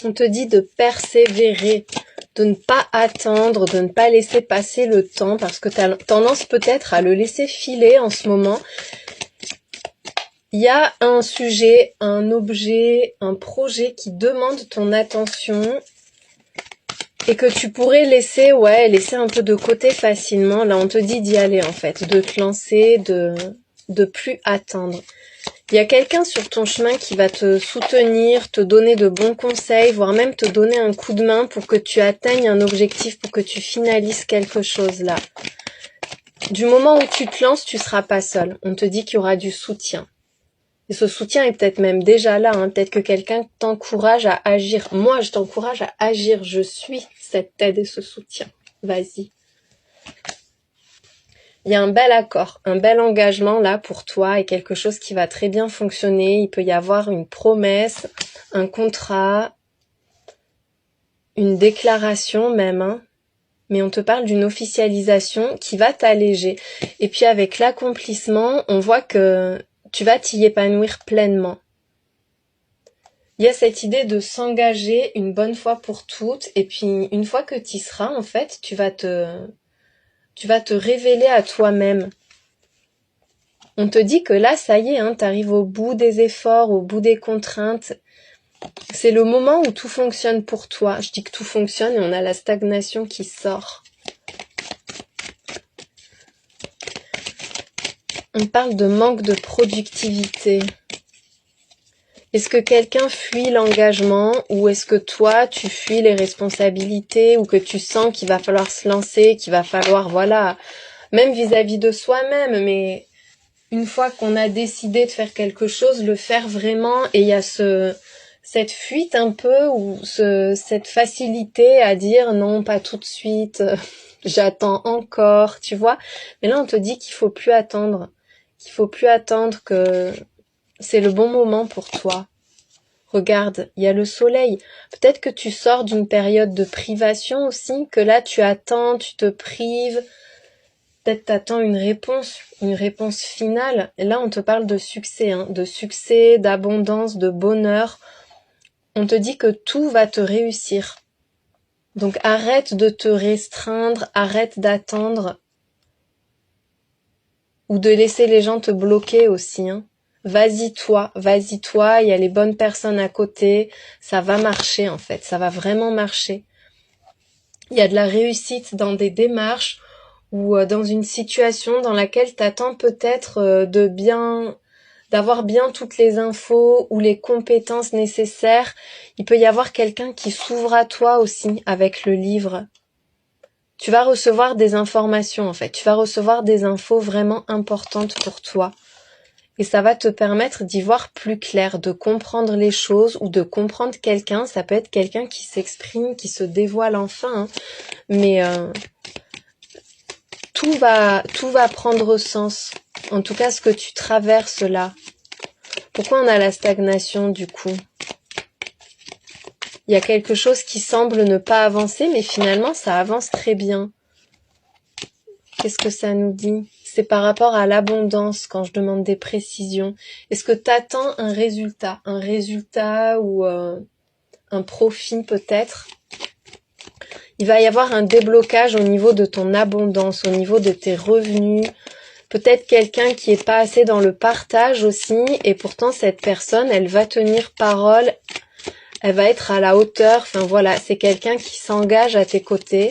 On te dit de persévérer, de ne pas attendre, de ne pas laisser passer le temps parce que tu as tendance peut-être à le laisser filer en ce moment. Il y a un sujet, un objet, un projet qui demande ton attention et que tu pourrais laisser un peu de côté facilement. Là, on te dit d'y aller en fait, de te lancer, de plus attendre. Il y a quelqu'un sur ton chemin qui va te soutenir, te donner de bons conseils, voire même te donner un coup de main pour que tu atteignes un objectif, pour que tu finalises quelque chose là. Du moment où tu te lances, tu seras pas seul. On te dit qu'il y aura du soutien. Et ce soutien est peut-être même déjà là. Peut-être que quelqu'un t'encourage à agir. Moi, je t'encourage à agir. Je suis cette aide et ce soutien. Vas-y. Il y a un bel accord, un bel engagement là pour toi et quelque chose qui va très bien fonctionner. Il peut y avoir une promesse, un contrat, une déclaration même. Mais on te parle d'une officialisation qui va t'alléger. Et puis avec l'accomplissement, on voit que tu vas t'y épanouir pleinement. Il y a cette idée de s'engager une bonne fois pour toutes. Et puis une fois que tu y seras, en fait, tu vas te révéler à toi-même. On te dit que là, ça y est, t'arrives au bout des efforts, au bout des contraintes. C'est le moment où tout fonctionne pour toi. Je dis que tout fonctionne et on a la stagnation qui sort. On parle de manque de productivité. Est-ce que quelqu'un fuit l'engagement ou est-ce que toi, tu fuis les responsabilités ou que tu sens qu'il va falloir se lancer, qu'il va falloir, même vis-à-vis de soi-même, mais une fois qu'on a décidé de faire quelque chose, le faire vraiment, et il y a cette fuite un peu ou cette facilité à dire non, pas tout de suite, j'attends encore, tu vois. Mais là, on te dit qu'il faut plus attendre, que c'est le bon moment pour toi. Regarde, il y a le soleil. Peut-être que tu sors d'une période de privation aussi, que là tu attends, tu te prives. Peut-être t'attends une réponse finale. Et là, on te parle de succès, d'abondance, de bonheur. On te dit que tout va te réussir. Donc arrête de te restreindre, arrête d'attendre. Ou de laisser les gens te bloquer aussi. Vas-y toi, il y a les bonnes personnes à côté, ça va marcher en fait, ça va vraiment marcher. Il y a de la réussite dans des démarches ou dans une situation dans laquelle t'attends peut-être d'avoir bien toutes les infos ou les compétences nécessaires. Il peut y avoir quelqu'un qui s'ouvre à toi aussi avec le livre. Tu vas recevoir des informations en fait, tu vas recevoir des infos vraiment importantes pour toi. Et ça va te permettre d'y voir plus clair, de comprendre les choses ou de comprendre quelqu'un. Ça peut être quelqu'un qui s'exprime, qui se dévoile enfin. Mais tout va prendre sens. En tout cas, ce que tu traverses là. Pourquoi on a la stagnation du coup ? Il y a quelque chose qui semble ne pas avancer, mais finalement, ça avance très bien. Qu'est-ce que ça nous dit ? C'est par rapport à l'abondance quand je demande des précisions. Est-ce que tu attends un résultat ou un profit peut-être ? Il va y avoir un déblocage au niveau de ton abondance, au niveau de tes revenus. Peut-être quelqu'un qui est pas assez dans le partage aussi et pourtant cette personne, elle va tenir parole, elle va être à la hauteur. Enfin voilà, c'est quelqu'un qui s'engage à tes côtés.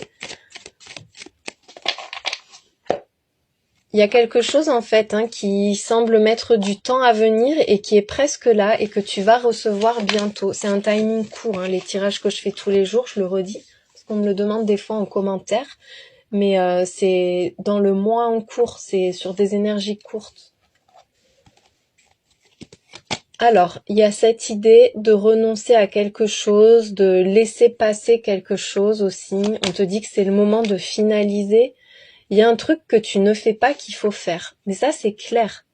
Il y a quelque chose en fait qui semble mettre du temps à venir et qui est presque là et que tu vas recevoir bientôt. C'est un timing court, les tirages que je fais tous les jours, je le redis, parce qu'on me le demande des fois en commentaire, mais c'est dans le mois en cours, c'est sur des énergies courtes. Alors, il y a cette idée de renoncer à quelque chose, de laisser passer quelque chose aussi. On te dit que c'est le moment de finaliser. Il y a un truc que tu ne fais pas qu'il faut faire. Mais ça, c'est clair.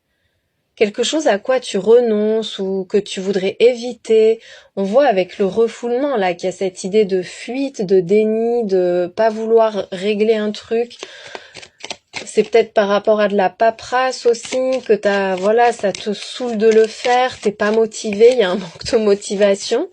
Quelque chose à quoi tu renonces ou que tu voudrais éviter. On voit avec le refoulement là qu'il y a cette idée de fuite, de déni, de pas vouloir régler un truc. C'est peut-être par rapport à de la paperasse aussi que ça te saoule de le faire, t'es pas motivé, il y a un manque de motivation.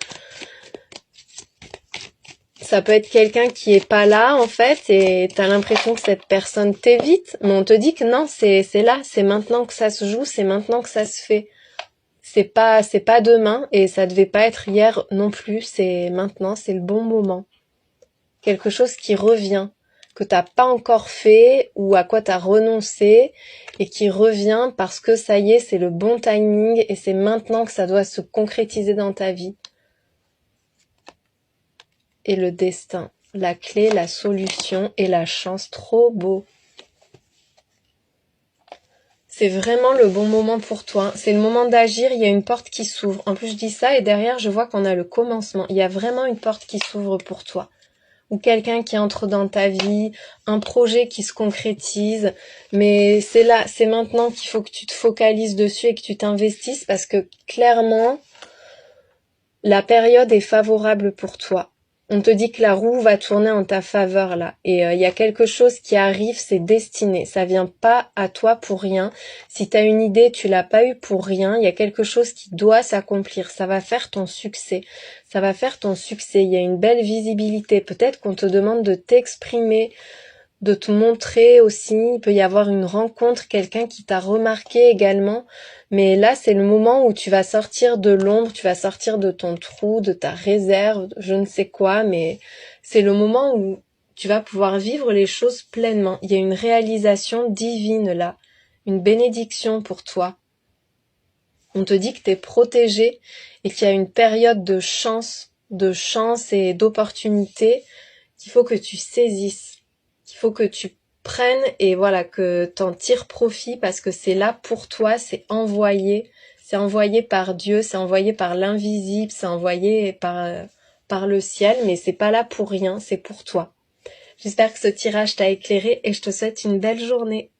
ça peut être quelqu'un qui est pas là en fait et t'as l'impression que cette personne t'évite, mais on te dit que non, c'est là, c'est maintenant que ça se joue, c'est maintenant que ça se fait. C'est pas demain et ça devait pas être hier non plus, c'est maintenant, c'est le bon moment. Quelque chose qui revient, que t'as pas encore fait ou à quoi t'as renoncé et qui revient parce que ça y est, c'est le bon timing et c'est maintenant que ça doit se concrétiser dans ta vie. Et le destin, la clé, la solution et la chance, trop beau. C'est vraiment le bon moment pour toi. C'est le moment d'agir, il y a une porte qui s'ouvre. En plus, je dis ça et derrière, je vois qu'on a le commencement. Il y a vraiment une porte qui s'ouvre pour toi. Ou quelqu'un qui entre dans ta vie, un projet qui se concrétise. Mais c'est là, c'est maintenant qu'il faut que tu te focalises dessus et que tu t'investisses parce que clairement, la période est favorable pour toi. On te dit que la roue va tourner en ta faveur là. Et il y a quelque chose qui arrive, c'est destiné. Ça vient pas à toi pour rien. Si tu as une idée, tu l'as pas eu pour rien. Il y a quelque chose qui doit s'accomplir. Ça va faire ton succès. Ça va faire ton succès. Il y a une belle visibilité. Peut-être qu'on te demande de t'exprimer, de te montrer aussi. Il peut y avoir une rencontre, quelqu'un qui t'a remarqué également. Mais là, c'est le moment où tu vas sortir de l'ombre, tu vas sortir de ton trou, de ta réserve, je ne sais quoi, mais c'est le moment où tu vas pouvoir vivre les choses pleinement. Il y a une réalisation divine là, une bénédiction pour toi. On te dit que tu es protégé et qu'il y a une période de chance et d'opportunité qu'il faut que tu saisisses, qu'il faut que tu prennes et voilà, que t'en tires profit parce que c'est là pour toi, c'est envoyé par Dieu, c'est envoyé par l'invisible, c'est envoyé par le ciel, mais c'est pas là pour rien, c'est pour toi. J'espère que ce tirage t'a éclairé et je te souhaite une belle journée.